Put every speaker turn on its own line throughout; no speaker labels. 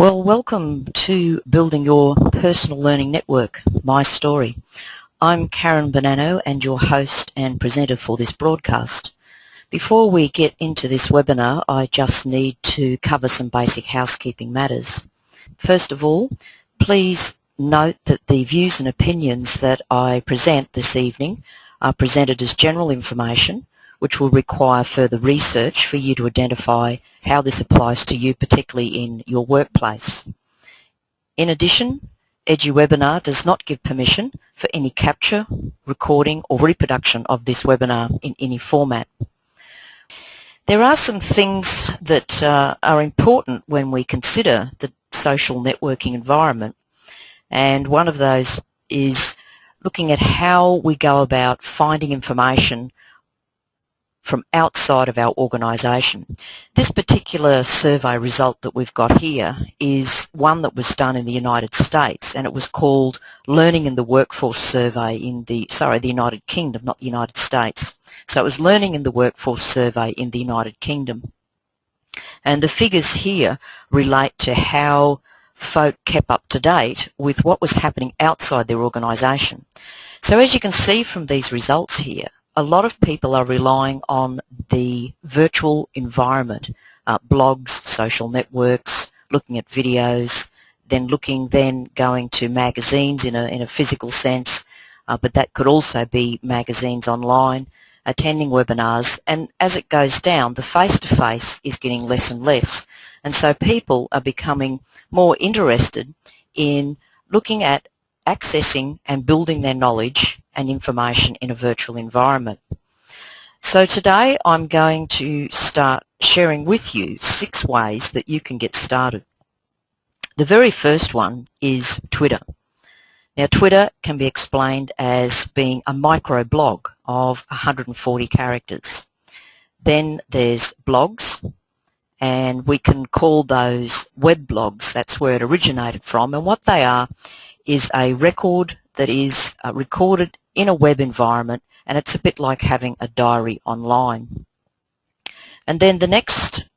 Well, welcome to Building Your Personal Learning Network, my story. I'm Karen Bonanno and your host and presenter for this broadcast. Before we get into this webinar, I just need to cover some basic housekeeping matters. First of all, please note that the views and opinions that I present this evening are presented as general information, which will require further research for you to identify how this applies to you, particularly in your workplace. In addition, EduWebinar does not give permission for any capture, recording or reproduction of this webinar in any format. There are some things that are important when we consider the social networking environment, and one of those is looking at how we go about finding information from outside of our organisation. This particular survey result that we've got here is one that was done in the United States, and it was called Learning in the Workforce Survey in the United Kingdom, not the United States. So it was Learning in the Workforce Survey in the United Kingdom. And the figures here relate to how folk kept up to date with what was happening outside their organisation. So as you can see from these results here, a lot of people are relying on the virtual environment, blogs, social networks, looking at videos, then going to magazines in a physical sense, but that could also be magazines online, attending webinars, and as it goes down, the face-to-face is getting less and less, and so people are becoming more interested in looking at accessing and building their knowledge and information in a virtual environment. So today I'm going to start sharing with you 6 ways that you can get started. The very first one is Twitter. Now Twitter can be explained as being a micro-blog of 140 characters. Then there's blogs, and we can call those web blogs. That's where it originated from, and what they are is a record that is recorded in a web environment, and it's a bit like having a diary online. And then the next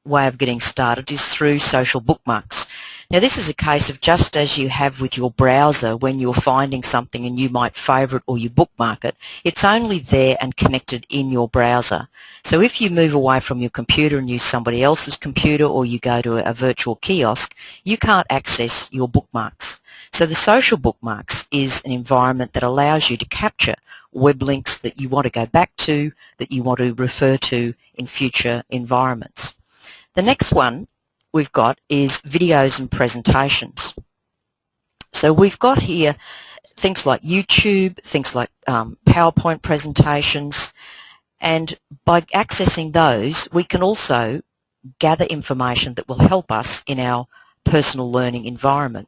way of getting started is through social bookmarks. Now this is a case of just as you have with your browser when you're finding something and you might favourite or you bookmark it, it's only there and connected in your browser. So if you move away from your computer and use somebody else's computer, or you go to a virtual kiosk, you can't access your bookmarks. So the social bookmarks is an environment that allows you to capture web links that you want to go back to, that you want to refer to in future environments. The next one we've got is videos and presentations. So we've got here things like YouTube, things like PowerPoint presentations, and by accessing those we can also gather information that will help us in our personal learning environment.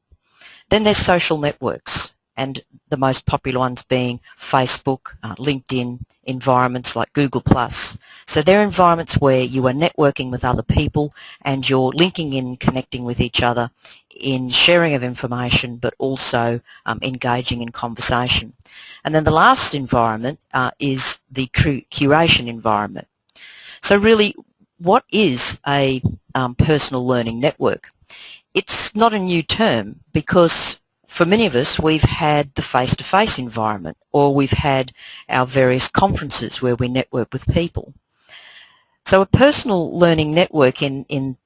Then there's social networks, and the most popular ones being Facebook, LinkedIn, environments like Google+. So they're environments where you are networking with other people and you're linking in, connecting with each other in sharing of information, but also engaging in conversation. And then the last environment is the curation environment. So really, what is a personal learning network? It's not a new term, because for many of us we've had the face-to-face environment, or we've had our various conferences where we network with people. So a personal learning network in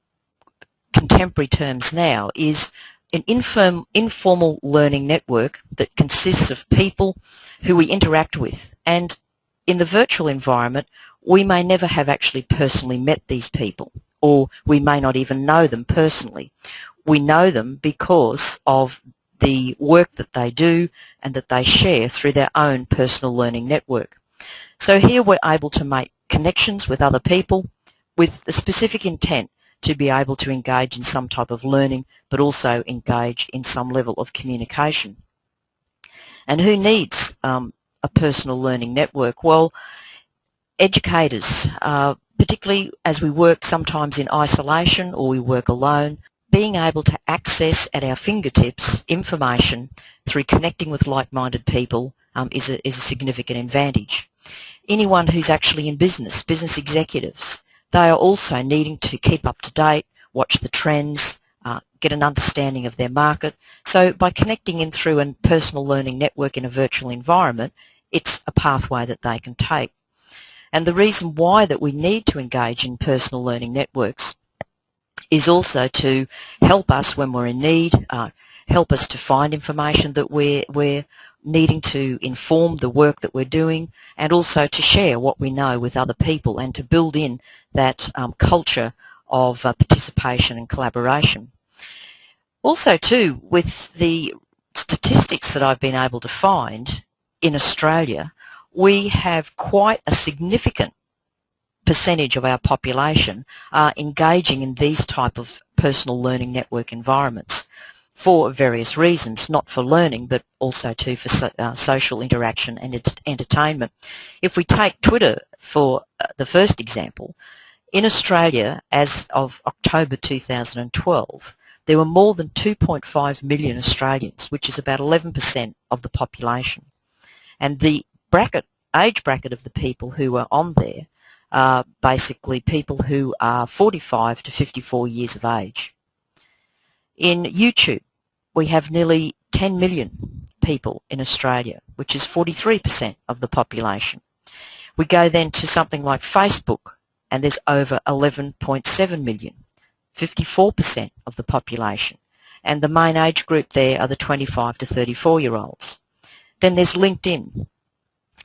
contemporary terms now is an informal learning network that consists of people who we interact with, and in the virtual environment we may never have actually personally met these people, or we may not even know them personally. We know them because of the work that they do and that they share through their own personal learning network. So here we're able to make connections with other people with the specific intent to be able to engage in some type of learning, but also engage in some level of communication. And who needs a personal learning network? Well, educators, particularly as we work sometimes in isolation or we work alone, being able to access at our fingertips information through connecting with like-minded people is a significant advantage. Anyone who's actually in business executives, they are also needing to keep up to date, watch the trends, get an understanding of their market. So by connecting in through a personal learning network in a virtual environment, it's a pathway that they can take. And the reason why that we need to engage in personal learning networks is also to help us when we're in need, help us to find information that we're needing to inform the work that we're doing, and also to share what we know with other people and to build in that culture of participation and collaboration. Also too, with the statistics that I've been able to find in Australia, we have quite a significant percentage of our population are engaging in these type of personal learning network environments for various reasons, not for learning but also too for social interaction and entertainment. If we take Twitter for the first example, in Australia as of October 2012 there were more than 2.5 million Australians, which is about 11% of the population. And the age bracket of the people who are on there are basically people who are 45 to 54 years of age. In YouTube, we have nearly 10 million people in Australia, which is 43% of the population. We go then to something like Facebook, and there's over 11.7 million, 54% of the population. And the main age group there are the 25 to 34-year-olds. Then there's LinkedIn,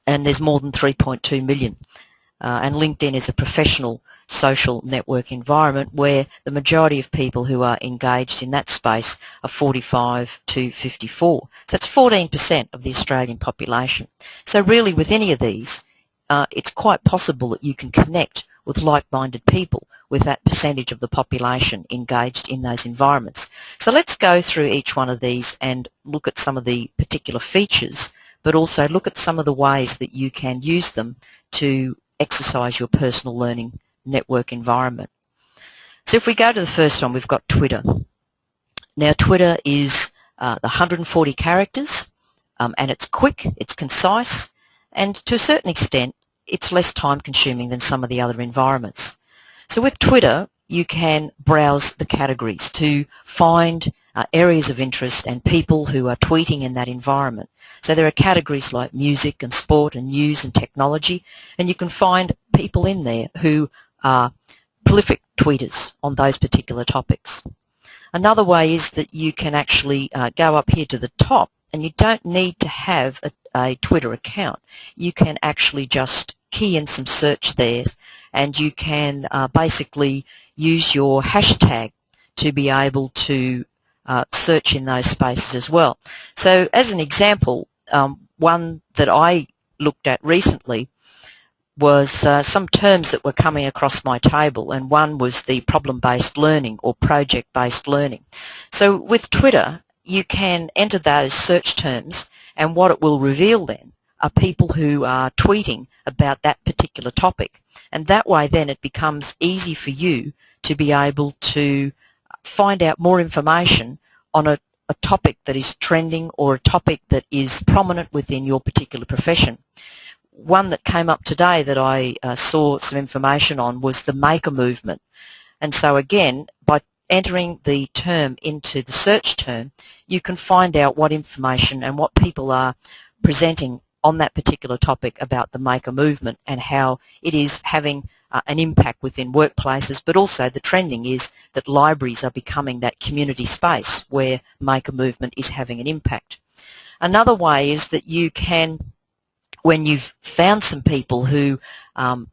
and there's more than 3.2 million. And LinkedIn is a professional social network environment where the majority of people who are engaged in that space are 45 to 54. So it's 14% of the Australian population. So really with any of these, it's quite possible that you can connect with like-minded people with that percentage of the population engaged in those environments. So let's go through each one of these and look at some of the particular features, but also look at some of the ways that you can use them to exercise your personal learning network environment. So if we go to the first one, we've got Twitter. Now Twitter is the 140 characters, and it's quick, it's concise, and to a certain extent it's less time consuming than some of the other environments. So with Twitter you can browse the categories to find areas of interest and people who are tweeting in that environment. So there are categories like music and sport and news and technology, and you can find people in there who are prolific tweeters on those particular topics. Another way is that you can actually go up here to the top, and you don't need to have a Twitter account. You can actually just key in some search there, and you can basically use your hashtag to be able to search in those spaces as well. So as an example, one that I looked at recently was some terms that were coming across my table, and one was the problem-based learning or project-based learning. So with Twitter you can enter those search terms, and what it will reveal then are people who are tweeting about that particular topic, and that way then it becomes easy for you to be able to find out more information on a topic that is trending or a topic that is prominent within your particular profession. One that came up today that I saw some information on was the maker movement, and so again by entering the term into the search term you can find out what information and what people are presenting on that particular topic about the maker movement and how it is having an impact within workplaces, but also the trending is that libraries are becoming that community space where maker movement is having an impact. Another way is that you can, when you've found some people who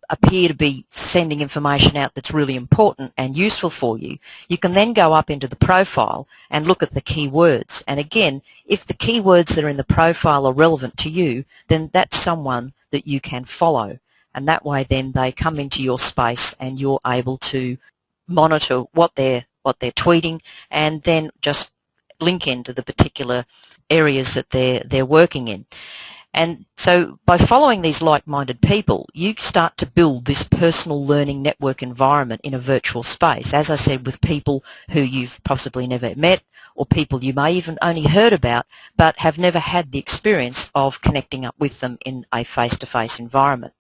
appear to be sending information out that's really important and useful for you, you can then go up into the profile and look at the keywords. And again, if the keywords that are in the profile are relevant to you, then that's someone that you can follow. And that way then they come into your space and you're able to monitor what they're tweeting and then just link into the particular areas that they're working in. And so by following these like-minded people, you start to build this personal learning network environment in a virtual space, as I said, with people who you've possibly never met or people you may even only heard about but have never had the experience of connecting up with them in a face-to-face environment.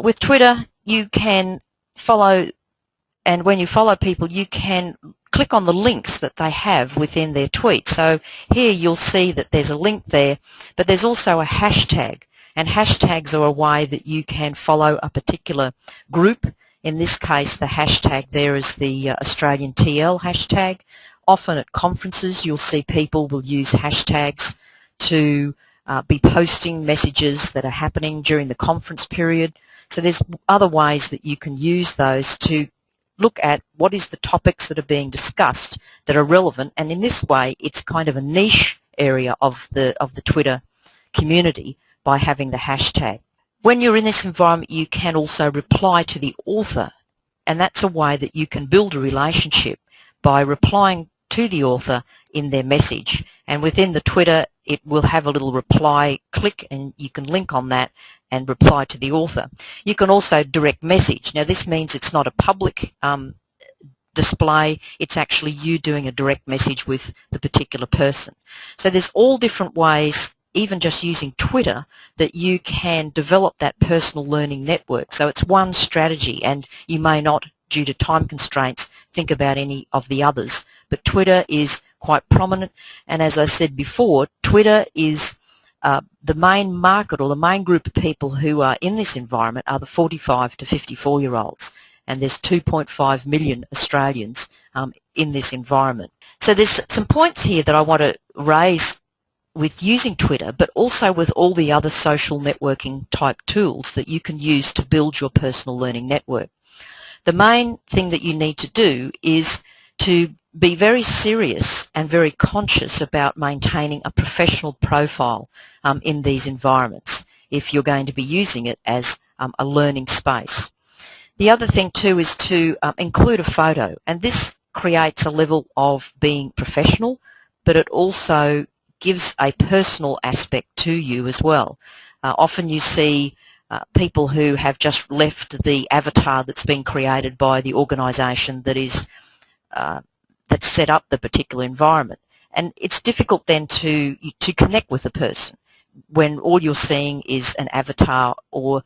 With Twitter, you can follow, and when you follow people, you can click on the links that they have within their tweet. So here you'll see that there's a link there, but there's also a hashtag, and hashtags are a way that you can follow a particular group. In this case, the hashtag there is the Australian TL hashtag. Often at conferences you'll see people will use hashtags to be posting messages that are happening during the conference period. So there's other ways that you can use those to look at what is the topics that are being discussed that are relevant, and in this way it's kind of a niche area of the Twitter community by having the hashtag. When you're in this environment, you can also reply to the author, and that's a way that you can build a relationship by replying to the author in their message. And within the Twitter, it will have a little reply click, and you can link on that and reply to the author. You can also direct message. Now this means it's not a public display, it's actually you doing a direct message with the particular person. So there's all different ways, even just using Twitter, that you can develop that personal learning network. So it's one strategy, and you may not, due to time constraints, think about any of the others. But Twitter is quite prominent, and as I said before, Twitter is the main market, or the main group of people who are in this environment are the 45 to 54-year-olds, and there's 2.5 million Australians in this environment. So there's some points here that I want to raise with using Twitter, but also with all the other social networking type tools that you can use to build your personal learning network. The main thing that you need to do is to be very serious and very conscious about maintaining a professional profile in these environments if you're going to be using it as a learning space. The other thing too is to include a photo, and this creates a level of being professional, but it also gives a personal aspect to you as well. Often you see people who have just left the avatar that's been created by the organisation that is that set up the particular environment, and it's difficult then to connect with a person when all you're seeing is an avatar, or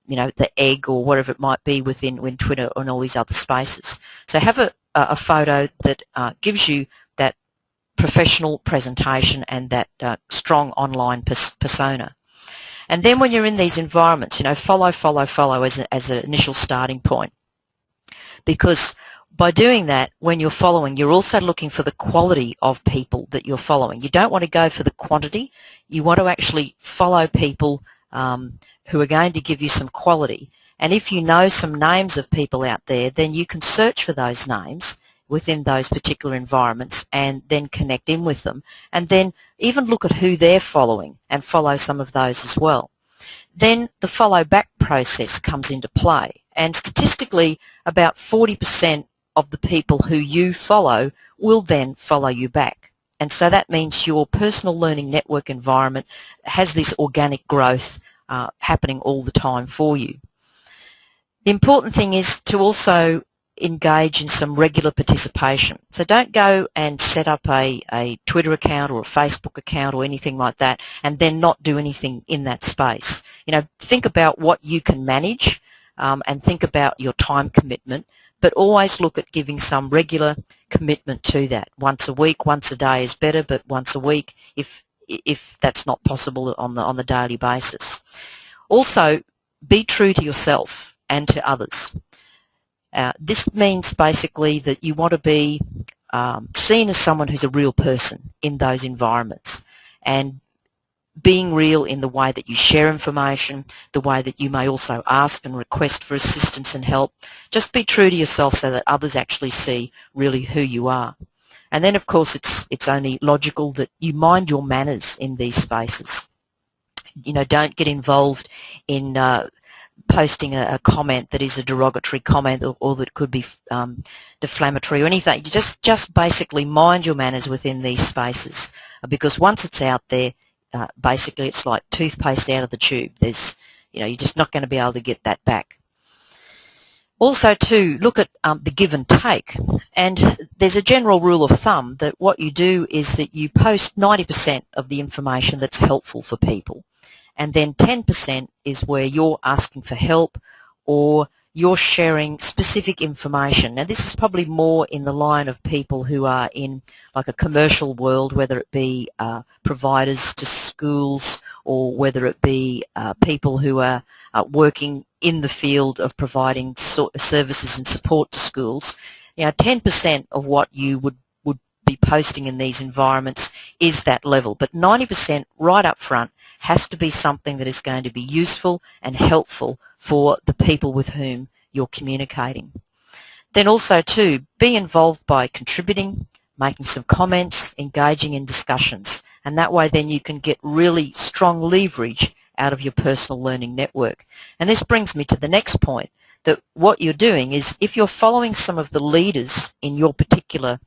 the egg, or whatever it might be within Twitter and all these other spaces. So have a photo that gives you that professional presentation and that strong online persona. And then when you're in these environments, follow as an initial starting point, because by doing that, when you're following, you're also looking for the quality of people that you're following. You don't want to go for the quantity. You want to actually follow people who are going to give you some quality. And if you know some names of people out there, then you can search for those names within those particular environments and then connect in with them, and then even look at who they're following and follow some of those as well. Then the follow back process comes into play, and statistically about 40% of the people who you follow will then follow you back. And so that means your personal learning network environment has this organic growth happening all the time for you. The important thing is to also engage in some regular participation. So don't go and set up a Twitter account or a Facebook account or anything like that and then not do anything in that space. Think about what you can manage and think about your time commitment, but always look at giving some regular commitment to that. Once a week, once a day is better, but once a week if that's not possible on the daily basis. Also, be true to yourself and to others. This means basically that you want to be seen as someone who's a real person in those environments, and being real in the way that you share information, the way that you may also ask and request for assistance and help. Just be true to yourself so that others actually see really who you are. And then of course it's only logical that you mind your manners in these spaces. Don't get involved in posting a comment that is a derogatory comment or that could be defamatory or anything. Just basically mind your manners within these spaces, because once it's out there, basically it's like toothpaste out of the tube. You're just not going to be able to get that back. Also too, look at the give and take, and there's a general rule of thumb that what you do is that you post 90% of the information that's helpful for people, and then 10% is where you're asking for help or you're sharing specific information. Now this is probably more in the line of people who are in like a commercial world, whether it be providers to schools or whether it be people who are working in the field of providing services and support to schools. 10% of what you would be posting in these environments is that level, but 90% right up front has to be something that is going to be useful and helpful for the people with whom you're communicating. Then also too, be involved by contributing, making some comments, engaging in discussions, and that way then you can get really strong leverage out of your personal learning network. And this brings me to the next point, that what you're doing is if you're following some of the leaders in your particular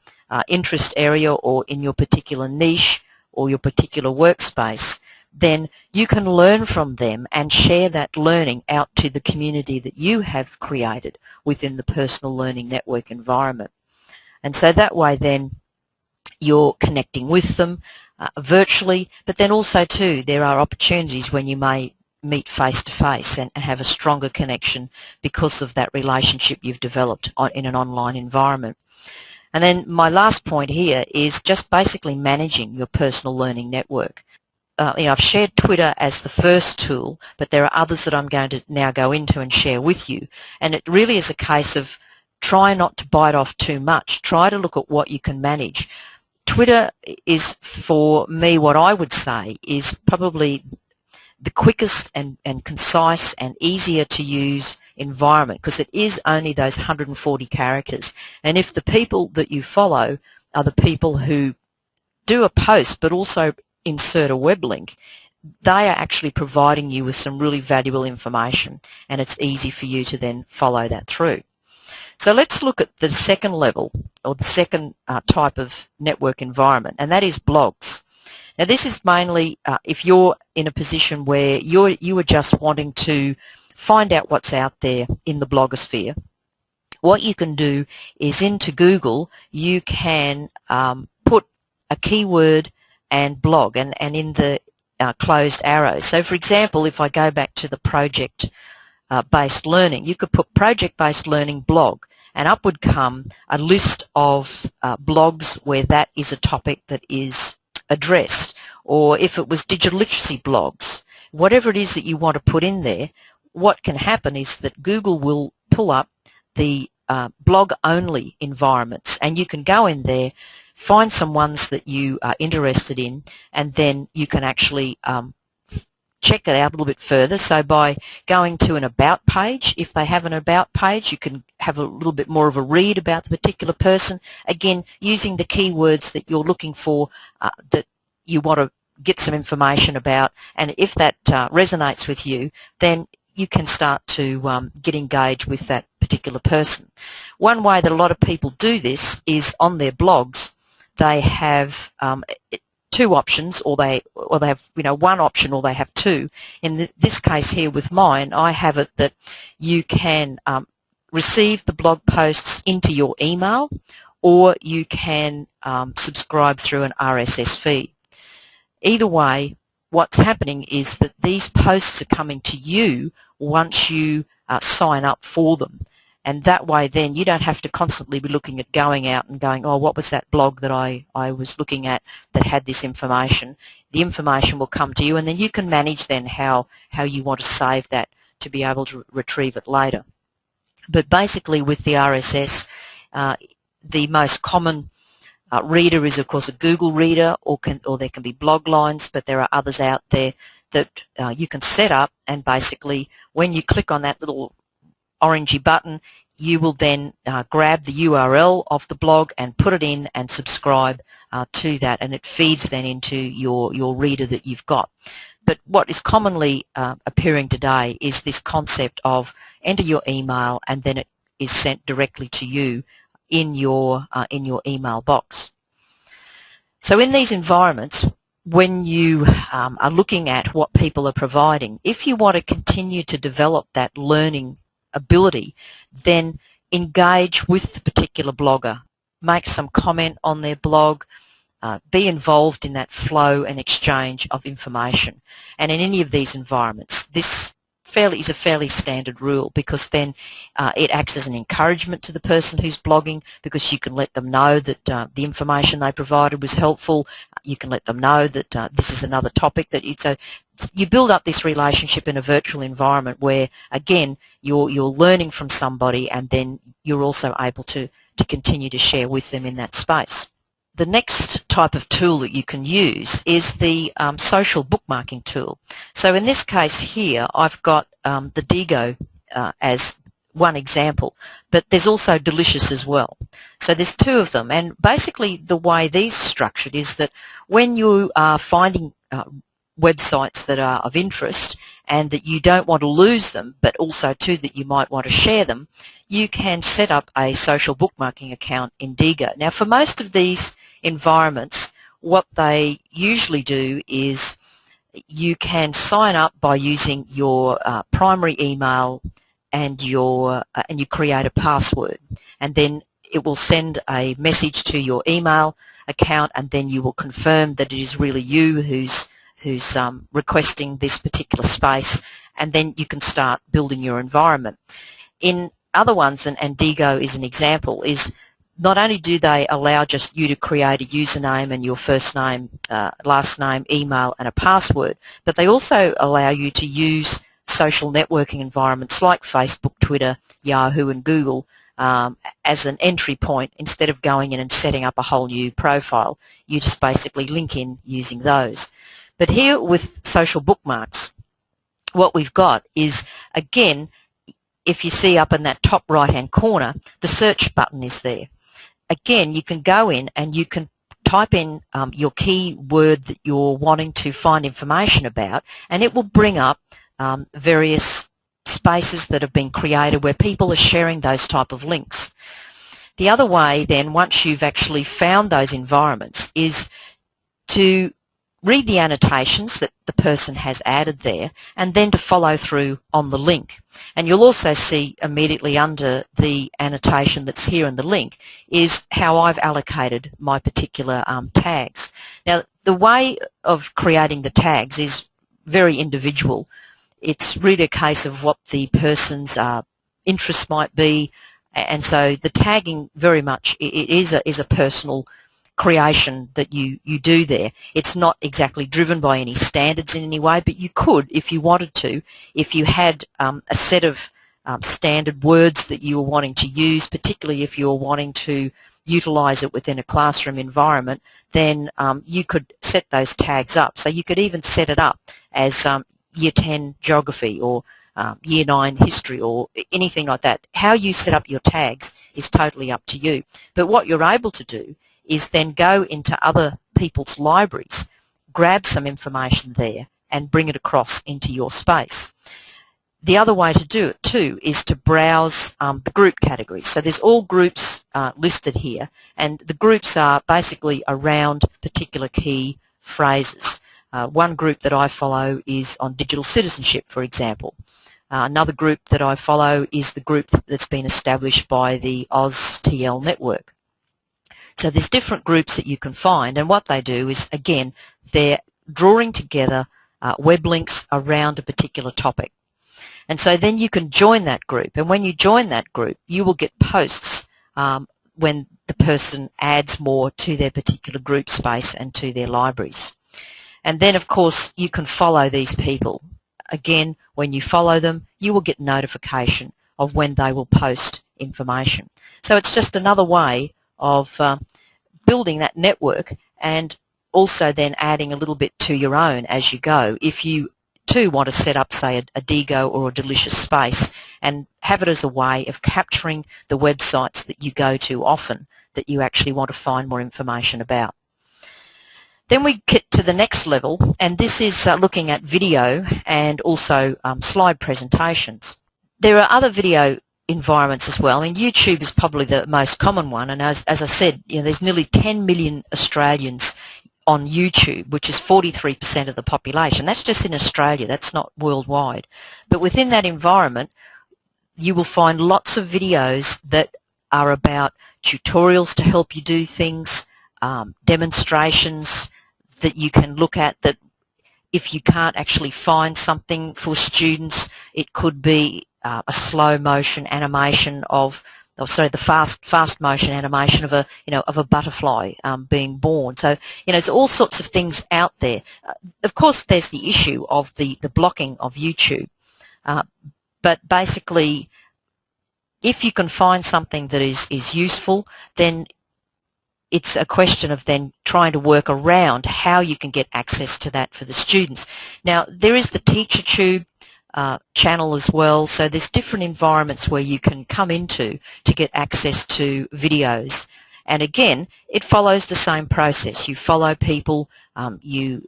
interest area or in your particular niche or your particular workspace, then you can learn from them and share that learning out to the community that you have created within the personal learning network environment. And so that way then you're connecting with them virtually, but then also too there are opportunities when you may meet face-to-face and have a stronger connection because of that relationship you've developed in an online environment. And then my last point here is just basically managing your personal learning network. I've shared Twitter as the first tool, but there are others that I'm going to now go into and share with you. And it really is a case of try not to bite off too much. Try to look at what you can manage. Twitter is, for me, what I would say is probably the quickest and concise and easier to use environment, because it is only those 140 characters. And if the people that you follow are the people who do a post but also insert a web link, they are actually providing you with some really valuable information, and it's easy for you to then follow that through. So let's look at the second level, or the second type of network environment, and that is blogs. Now this is mainly if you're in a position where you are just wanting to find out what's out there in the blogosphere. What you can do is into Google you can put a keyword and blog, and in the closed arrows. So for example, if I go back to the project-based learning, you could put project-based learning blog, and up would come a list of blogs where that is a topic that is addressed. Or if it was digital literacy blogs, whatever it is that you want to put in there, what can happen is that Google will pull up the blog-only environments, and you can go in there, find some ones that you are interested in, and then you can actually check it out a little bit further. So by going to an About page, if they have an About page, you can have a little bit more of a read about the particular person, again using the keywords that you're looking for, that you want to get some information about, and if that resonates with you, then you can start to get engaged with that particular person. One way that a lot of people do this is on their blogs they have two options, or they have one option, or they have two. In this case here with mine, I have it that you can receive the blog posts into your email, or you can subscribe through an RSS feed. Either way, what's happening is that these posts are coming to you once you sign up for them. And that way then you don't have to constantly be looking at going out and going, oh, what was that blog that I was looking at that had this information? The information will come to you, and then you can manage then how you want to save that to be able to retrieve it later. But basically with the RSS, the most common reader is of course a Google reader, or there can be blog lines, but there are others out there that you can set up, and basically when you click on that little orangey button, you will then grab the URL of the blog and put it in and subscribe to that, and it feeds then into your reader that you've got. But what is commonly appearing today is this concept of enter your email and then it is sent directly to you in your email box. So in these environments, when you are looking at what people are providing, if you want to continue to develop that learning ability, then engage with the particular blogger, make some comment on their blog, be involved in that flow and exchange of information. And in any of these environments, this is a fairly standard rule, because then it acts as an encouragement to the person who's blogging, because you can let them know that the information they provided was helpful. You can let them know that this is another topic that so you build up this relationship in a virtual environment where, again, you're learning from somebody, and then you're also able to continue to share with them in that space. The next type of tool that you can use is the social bookmarking tool. So in this case here, I've got the Digo as one example, but there's also Delicious as well. So there's two of them, and basically the way these are structured is that when you are finding websites that are of interest and that you don't want to lose them, but also too that you might want to share them, you can set up a social bookmarking account in Digo. Now, for most of these environments, what they usually do is you can sign up by using your primary email and you create a password, and then it will send a message to your email account, and then you will confirm that it is really you who's requesting this particular space, and then you can start building your environment. In other ones, and Digo is an example, is not only do they allow just you to create a username and your first name, last name, email and a password, but they also allow you to use social networking environments like Facebook, Twitter, Yahoo and Google as an entry point. Instead of going in and setting up a whole new profile, you just basically link in using those. But here with social bookmarks, what we've got is, again, if you see up in that top right-hand corner, the search button is there. Again, you can go in and you can type in your keyword that you're wanting to find information about, and it will bring up various spaces that have been created where people are sharing those type of links. The other way then, once you've actually found those environments, is to read the annotations that the person has added there, and then to follow through on the link. And you'll also see immediately under the annotation that's here in the link is how I've allocated my particular tags. Now, the way of creating the tags is very individual. It's really a case of what the person's interests might be, and so the tagging very much it is a personal creation that you do there. It's not exactly driven by any standards in any way, but you could, if you wanted to, if you had a set of standard words that you were wanting to use, particularly if you were wanting to utilize it within a classroom environment, then you could set those tags up. So you could even set it up as Year 10 Geography or Year 9 History or anything like that. How you set up your tags is totally up to you. But what you're able to do is then go into other people's libraries, grab some information there and bring it across into your space. The other way to do it too is to browse the group categories. So there's all groups listed here, and the groups are basically around particular key phrases. One group that I follow is on digital citizenship, for example. Another group that I follow is the group that's been established by the AusTL network. So there's different groups that you can find, and what they do is, again, they're drawing together web links around a particular topic. And so then you can join that group, and when you join that group, you will get posts when the person adds more to their particular group space and to their libraries. And then, of course, you can follow these people. Again, when you follow them, you will get notification of when they will post information. So it's just another way of building that network, and also then adding a little bit to your own as you go. If you too want to set up, say, a Digo or a Delicious space and have it as a way of capturing the websites that you go to often that you actually want to find more information about. Then we get to the next level, and this is looking at video and also slide presentations. There are other video environments as well. I mean, YouTube is probably the most common one, and as I said, there's nearly 10 million Australians on YouTube, which is 43% of the population. That's just in Australia, that's not worldwide. But within that environment, you will find lots of videos that are about tutorials to help you do things, demonstrations that you can look at that if you can't actually find something for students, it could be a slow motion animation of, the fast motion animation of a butterfly being born. So there's all sorts of things out there. Of course, there's the issue of the blocking of YouTube, but basically, if you can find something that is useful, then it's a question of then trying to work around how you can get access to that for the students. Now, there is the TeacherTube channel as well, so there's different environments where you can come into to get access to videos. And again, it follows the same process. You follow people, you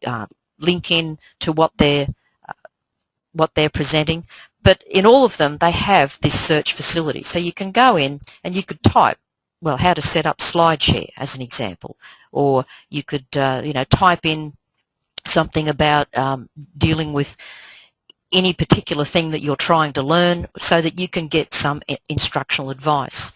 link in to what they're presenting, but in all of them they have this search facility. So you can go in and you could type, well, how to set up SlideShare as an example, or you could type in something about dealing with any particular thing that you're trying to learn, so that you can get some instructional advice.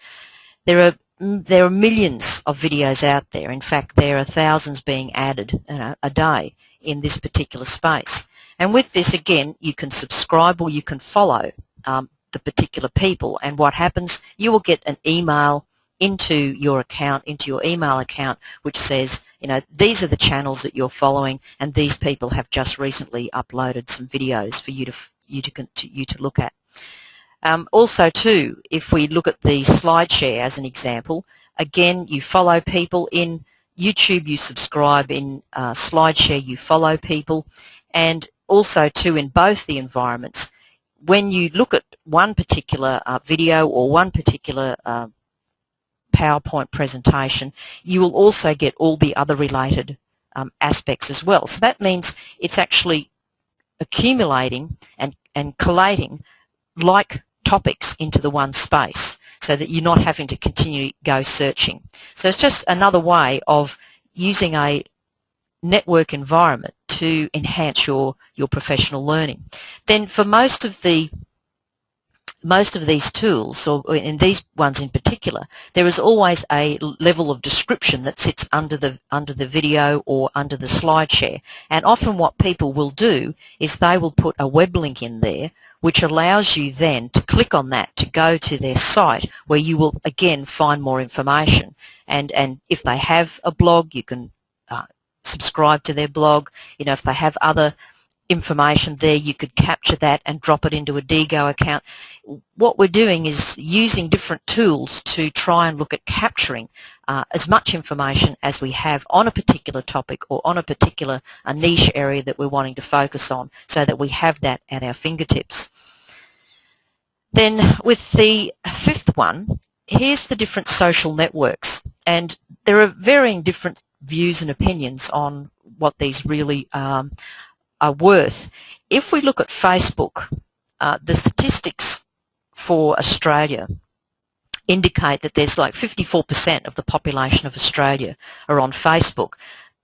There are millions of videos out there. In fact, there are thousands being added a day in this particular space. And with this, again, you can subscribe or you can follow the particular people, and what happens, you will get an email into your account, into your email account, which says, these are the channels that you're following, and these people have just recently uploaded some videos for you to look at. Also, too, if we look at the SlideShare as an example, again, you follow people in YouTube, you subscribe in SlideShare, you follow people, and also, too, in both the environments, when you look at one particular video or one particular PowerPoint presentation, you will also get all the other related aspects as well. So that means it's actually accumulating and collating like topics into the one space, so that you're not having to continue to go searching. So it's just another way of using a network environment to enhance your professional learning. Then for most of these tools, or in these ones in particular, there is always a level of description that sits under the video or under the SlideShare. And often what people will do is they will put a web link in there, which allows you then to click on that to go to their site, where you will again find more information. And if they have a blog, you can subscribe to their blog. If they have other information there, you could capture that and drop it into a Diigo account. What we're doing is using different tools to try and look at capturing as much information as we have on a particular topic or on a particular niche area that we're wanting to focus on, so that we have that at our fingertips. Then with the fifth one, here's the different social networks, and there are varying different views and opinions on what these really are worth. If we look at Facebook, the statistics for Australia indicate that there's like 54% of the population of Australia are on Facebook,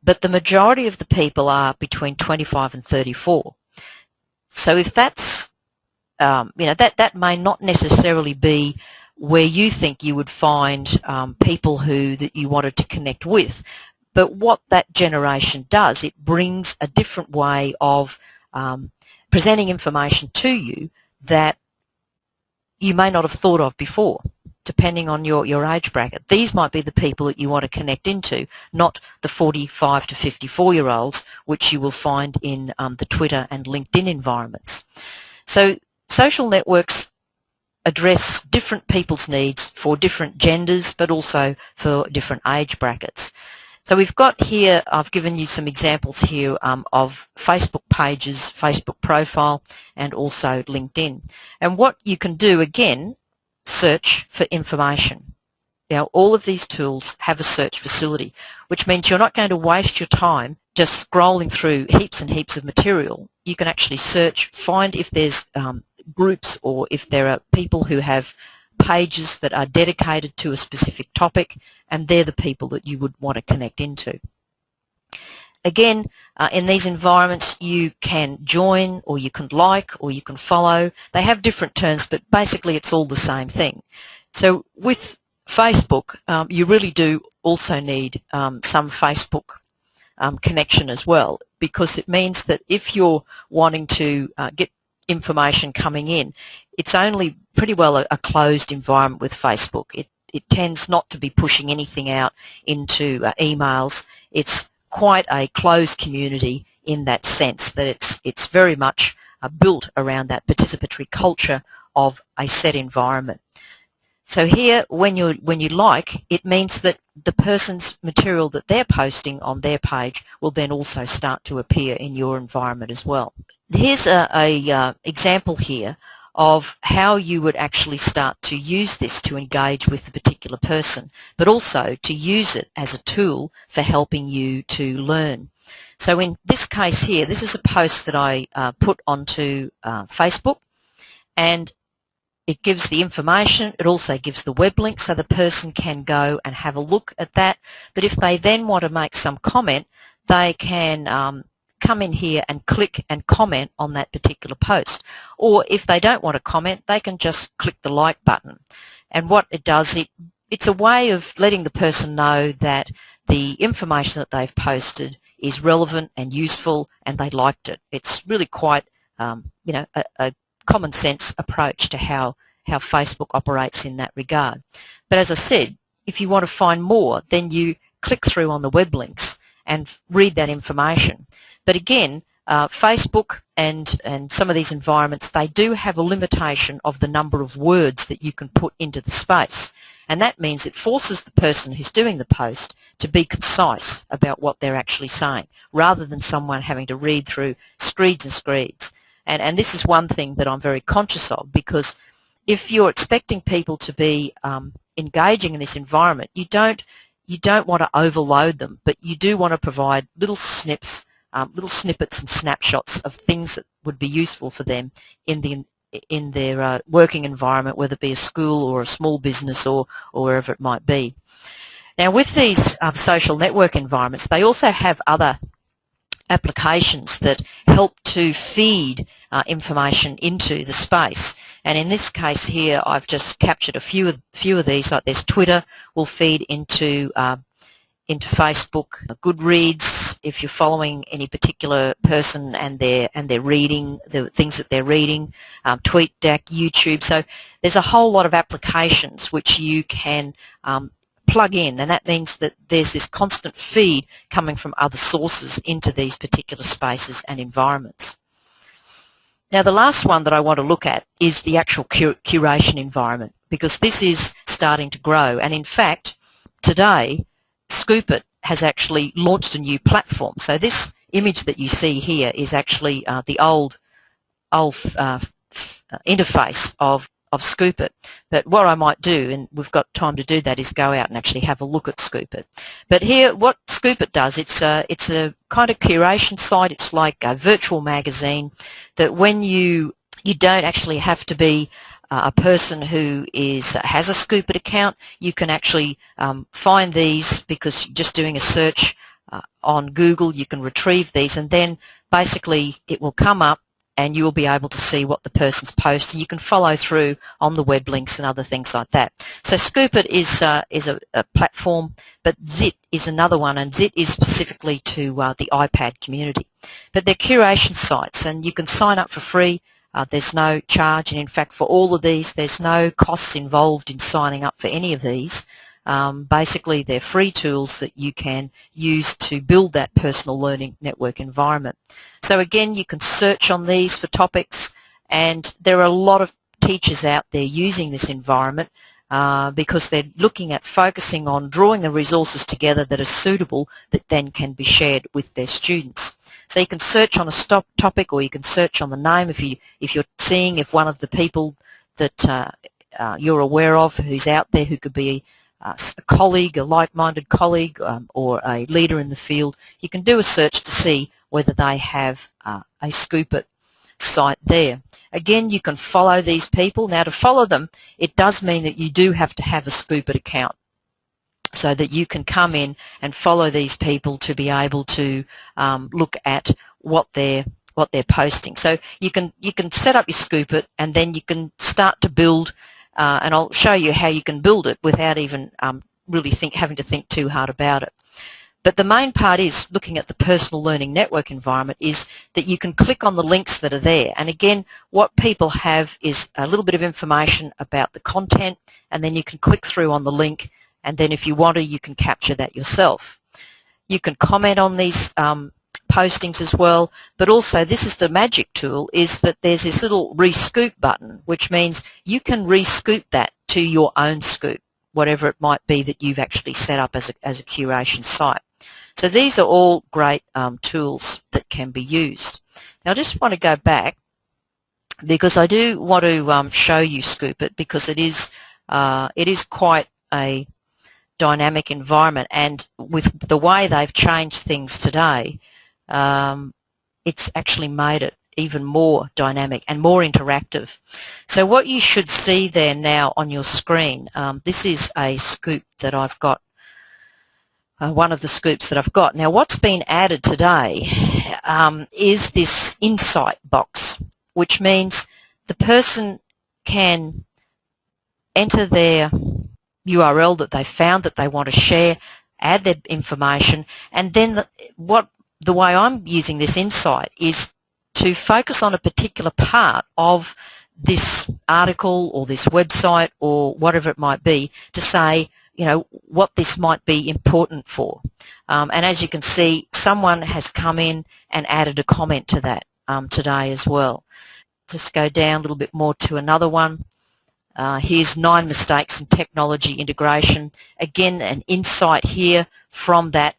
but the majority of the people are between 25 and 34. So if that's, that may not necessarily be where you think you would find people that you wanted to connect with. But what that generation does, it brings a different way of presenting information to you that you may not have thought of before, depending on your age bracket. These might be the people that you want to connect into, not the 45 to 54-year-olds, which you will find in the Twitter and LinkedIn environments. So social networks address different people's needs for different genders, but also for different age brackets. So we've got here, I've given you some examples here of Facebook pages, Facebook profile, and also LinkedIn. And what you can do, again, search for information. Now, all of these tools have a search facility, which means you're not going to waste your time just scrolling through heaps and heaps of material. You can actually search, find if there's groups or if there are people who have pages that are dedicated to a specific topic, and they're the people that you would want to connect into. Again, in these environments, you can join, or you can like, or you can follow. They have different terms, but basically it's all the same thing. So with Facebook, you really do also need some Facebook connection as well, because it means that if you're wanting to get information coming in, it's only pretty well a closed environment with Facebook. It tends not to be pushing anything out into emails. It's quite a closed community in that sense, that it's very much built around that participatory culture of a set environment. So here, when you like, it means that the person's material that they're posting on their page will then also start to appear in your environment as well. Here's a example here of how you would actually start to use this to engage with the particular person, but also to use it as a tool for helping you to learn. So in this case here, this is a post that I put onto Facebook, and it gives the information. It also gives the web link so the person can go and have a look at that. But if they then want to make some comment, they can come in here and click and comment on that particular post. Or if they don't want to comment, they can just click the like button. And what it does, it's a way of letting the person know that the information that they've posted is relevant and useful and they liked it. It's really quite a common sense approach to how Facebook operates in that regard. But as I said, if you want to find more, then you click through on the web links and read that information. But again, Facebook and some of these environments, they do have a limitation of the number of words that you can put into the space. And that means it forces the person who's doing the post to be concise about what they're actually saying, rather than someone having to read through screeds and screeds. And this is one thing that I'm very conscious of, because if you're expecting people to be engaging in this environment, you don't want to overload them, but you do want to provide little snippets and snapshots of things that would be useful for them in their working environment, whether it be a school or a small business or wherever it might be. Now, with these social network environments, they also have other applications that help to feed information into the space. And in this case here, I've just captured a few of these. Like there's Twitter will feed into Facebook, Goodreads, if you're following any particular person and they're reading the things that they're reading, TweetDeck, YouTube. So there's a whole lot of applications which you can plug in, and that means that there's this constant feed coming from other sources into these particular spaces and environments. Now, the last one that I want to look at is the actual curation environment, because this is starting to grow. And in fact, today, Scoop.it has actually launched a new platform. So this image that you see here is actually the old interface of Scoop.it. But what I might do, and we've got time to do that, is go out and actually have a look at Scoop.it. But here, what Scoop.it does, it's a kind of curation site. It's like a virtual magazine that when you don't actually have to be a person who has a Scoop.it account. You can actually find these, because just doing a search on Google, you can retrieve these, and then basically it will come up and you will be able to see what the person's posting. You can follow through on the web links and other things like that. So Scoop.it is a platform, but Zit is another one, and Zit is specifically to the iPad community. But they're curation sites, and you can sign up for free. There's no charge, and in fact for all of these there's no costs involved in signing up for any of these. Basically they're free tools that you can use to build that personal learning network environment. So again, you can search on these for topics, and there are a lot of teachers out there using this environment because they're looking at focusing on drawing the resources together that are suitable, that then can be shared with their students. So you can search on a topic, or you can search on the name if you're seeing if one of the people that you're aware of who's out there, who could be a colleague, a like-minded colleague, or a leader in the field. You can do a search to see whether they have a Scoop.it site there. Again, you can follow these people. Now, to follow them, it does mean that you do have to have a Scoop.it account, so that you can come in and follow these people to be able to look at what they're posting. So you can set up your Scoop.it, and then you can start to build, and I'll show you how you can build it without even really having to think too hard about it. But the main part is, looking at the personal learning network environment, is that you can click on the links that are there. And again, what people have is a little bit of information about the content, and then you can click through on the link, and then if you want to, you can capture that yourself. You can comment on these postings as well, but also this is the magic tool, is that there's this little re-scoop button, which means you can re-scoop that to your own scoop, whatever it might be that you've actually set up as a curation site. So these are all great tools that can be used. Now I just want to go back, because I do want to show you Scoop It, because it is quite a dynamic environment, and with the way they've changed things today, it's actually made it even more dynamic and more interactive. So what you should see there now on your screen, this is a scoop that I've got, one of the scoops that I've got. Now what's been added today is this insight box, which means the person can enter their URL that they found that they want to share, add their information, and then the way I'm using this insight is to focus on a particular part of this article or this website or whatever it might be, to say, you know, what this might be important for. And as you can see, someone has come in and added a comment to that today as well. Just go down a little bit more to another one. Here's 9 mistakes in technology integration. Again, an insight here from that,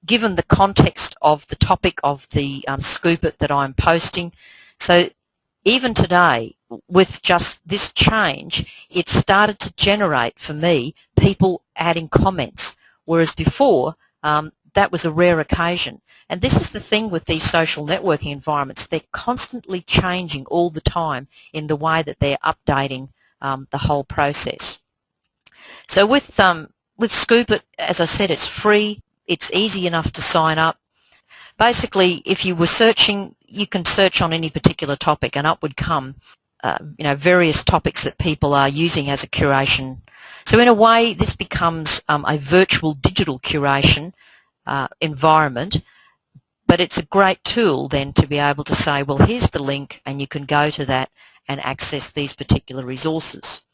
given the context of the topic of the Scoop It that I'm posting. So even today, with just this change, it started to generate for me people adding comments, whereas before that was a rare occasion. And this is the thing with these social networking environments, they're constantly changing all the time in the way that they're updating the whole process. So with Scoop It, as I said, it's free. It's easy enough to sign up. Basically, if you were searching, you can search on any particular topic and up would come various topics that people are using as a curation. So in a way, this becomes a virtual digital curation environment, but it's a great tool then to be able to say, well, here's the link, and you can go to that and access these particular resources.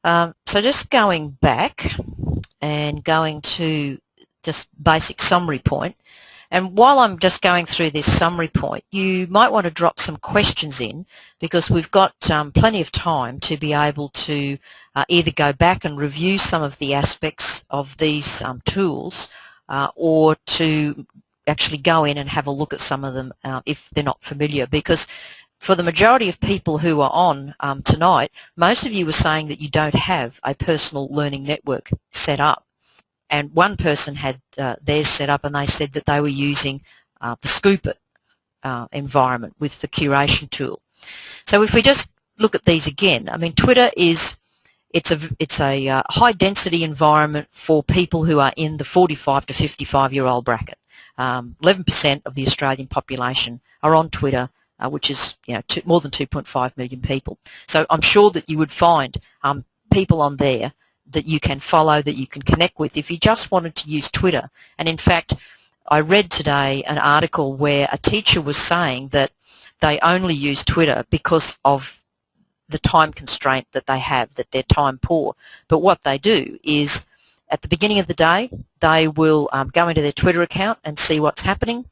So just going back and going to just basic summary point, and while I'm just going through this summary point, you might want to drop some questions in, because we've got plenty of time to be able to either go back and review some of the aspects of these tools, or to actually go in and have a look at some of them if they're not familiar. Because for the majority of people who are on tonight, most of you were saying that you don't have a personal learning network set up. And one person had theirs set up, and they said that they were using the Scoop It environment with the curation tool. So if we just look at these again, I mean, Twitter it's a high density environment for people who are in the 45 to 55-year-old bracket. 11% of the Australian population are on Twitter, which is more than 2.5 million people. So I'm sure that you would find people on there that you can follow, that you can connect with if you just wanted to use Twitter. And in fact, I read today an article where a teacher was saying that they only use Twitter because of the time constraint that they have, that they're time poor. But what they do is, at the beginning of the day, they will go into their Twitter account and see what's happening.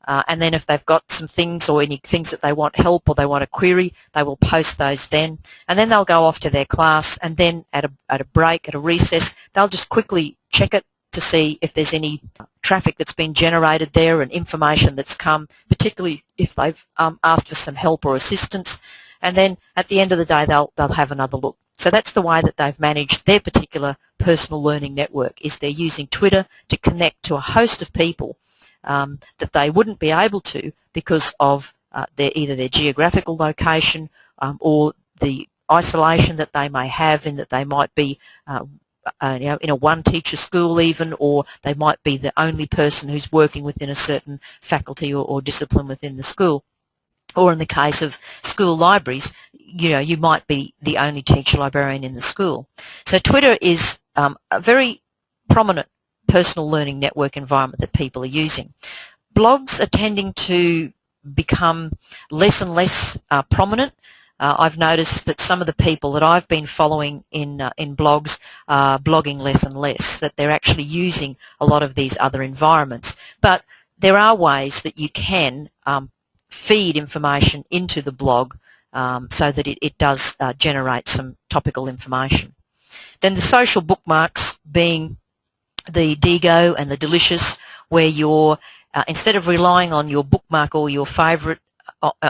And then if they've got some things or any things that they want help or they want a query, they will post those then. And then they'll go off to their class, and then at a break, at a recess, they'll just quickly check it to see if there's any traffic that's been generated there and information that's come, particularly if they've asked for some help or assistance. And then at the end of the day, they'll have another look. So that's the way that they've managed their particular personal learning network, is they're using Twitter to connect to a host of people that they wouldn't be able to because of either their geographical location or the isolation that they may have, in that they might be in a one-teacher school even, or they might be the only person who's working within a certain faculty or discipline within the school. Or in the case of school libraries, you might be the only teacher librarian in the school. So Twitter is a very prominent personal learning network environment that people are using. Blogs are tending to become less and less prominent. I've noticed that some of the people that I've been following in blogs are blogging less and less, that they're actually using a lot of these other environments. But there are ways that you can feed information into the blog so that it does generate some topical information. Then the social bookmarks being the Digo and the Delicious, where you're instead of relying on your bookmark or your favourite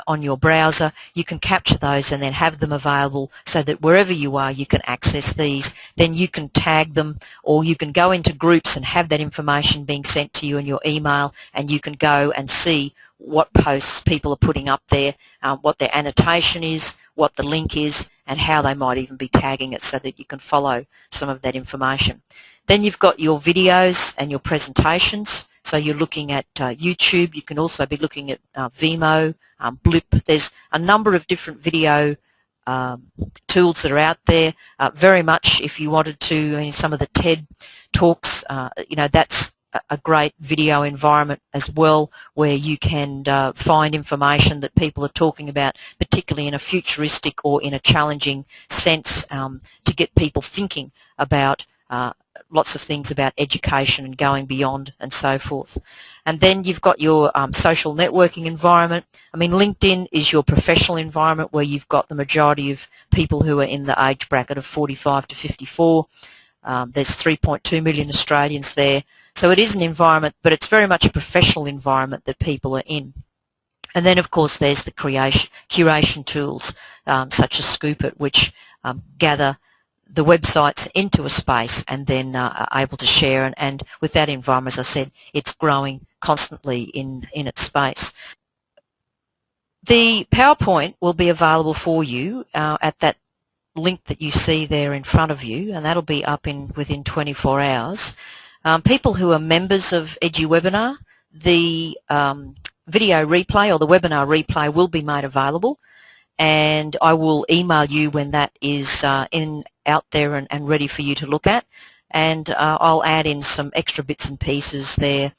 on your browser, you can capture those and then have them available so that wherever you are you can access these. Then you can tag them, or you can go into groups and have that information being sent to you in your email, and you can go and see what posts people are putting up there, what their annotation is, what the link is, and how they might even be tagging it so that you can follow some of that information. Then you've got your videos and your presentations. So you're looking at YouTube. You can also be looking at Vimeo, Blip. There's a number of different video tools that are out there. Very much, if you wanted to, I mean, some of the TED talks, you know, that's a great video environment as well, where you can find information that people are talking about, particularly in a futuristic or in a challenging sense, to get people thinking about lots of things about education and going beyond and so forth. And then you've got your social networking environment. I mean, LinkedIn is your professional environment, where you've got the majority of people who are in the age bracket of 45 to 54. There's 3.2 million Australians there. So it is an environment, but it's very much a professional environment that people are in. And then, of course, there's the curation tools such as Scoop.it, which gather the websites into a space and then are able to share. And with that environment, as I said, it's growing constantly in its space. The PowerPoint will be available for you at that link that you see there in front of you, and that'll be up within 24 hours. People who are members of EduWebinar, the video replay or the webinar replay will be made available, and I will email you when that is out there and ready for you to look at, and I'll add in some extra bits and pieces there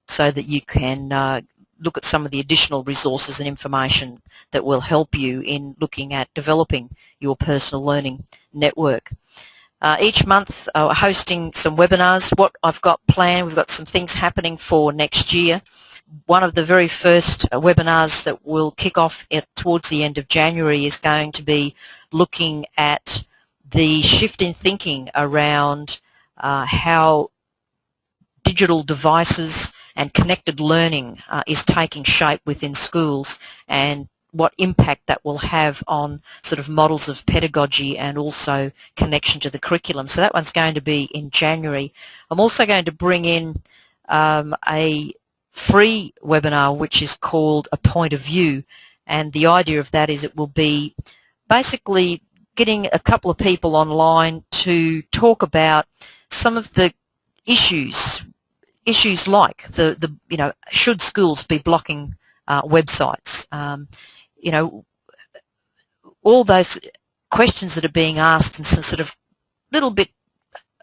so that you can look at some of the additional resources and information that will help you in looking at developing your personal learning network. Each month hosting some webinars. What I've got planned, we've got some things happening for next year. One of the very first webinars that will kick off towards the end of January is going to be looking at the shift in thinking around how digital devices and connected learning is taking shape within schools, and what impact that will have on sort of models of pedagogy and also connection to the curriculum. So that one's going to be in January. I'm also going to bring in a free webinar which is called A Point of View, and the idea of that is it will be basically getting a couple of people online to talk about some of the issues like the you know, should schools be blocking websites, you know, all those questions that are being asked, and some sort of little bit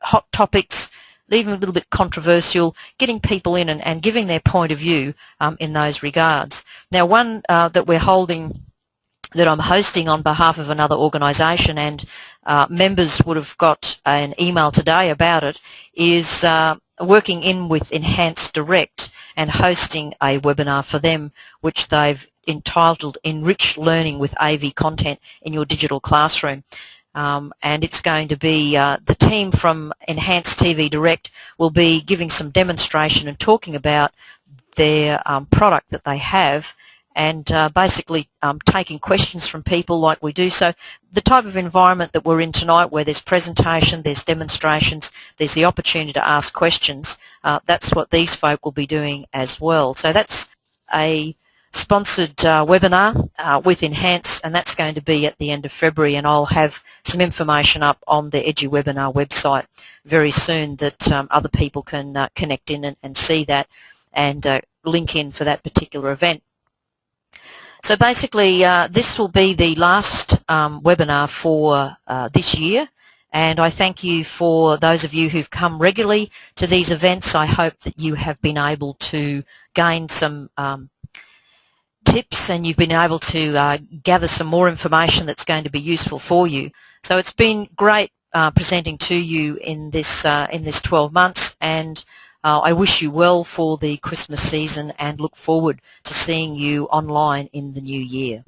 hot topics, even a little bit controversial, getting people in and giving their point of view in those regards. Now, one that we're holding, that I'm hosting on behalf of another organisation, and members would have got an email today about it, is working in with Enhanced Direct and hosting a webinar for them, which they've entitled Enrich Learning with AV Content in Your Digital Classroom. And it's going to be the team from Enhanced TV Direct will be giving some demonstration and talking about their product that they have, and basically taking questions from people like we do. So the type of environment that we're in tonight, where there's presentation, there's demonstrations, there's the opportunity to ask questions, that's what these folk will be doing as well. So that's a sponsored webinar with Enhance, and that's going to be at the end of February, and I'll have some information up on the EduWebinar website very soon that other people can connect in and see that and link in for that particular event. So basically this will be the last webinar for this year, And I thank you for those of you who've come regularly to these events. I hope that you have been able to gain some tips, and you've been able to gather some more information that's going to be useful for you. So it's been great presenting to you in this 12 months, and I wish you well for the Christmas season and look forward to seeing you online in the new year.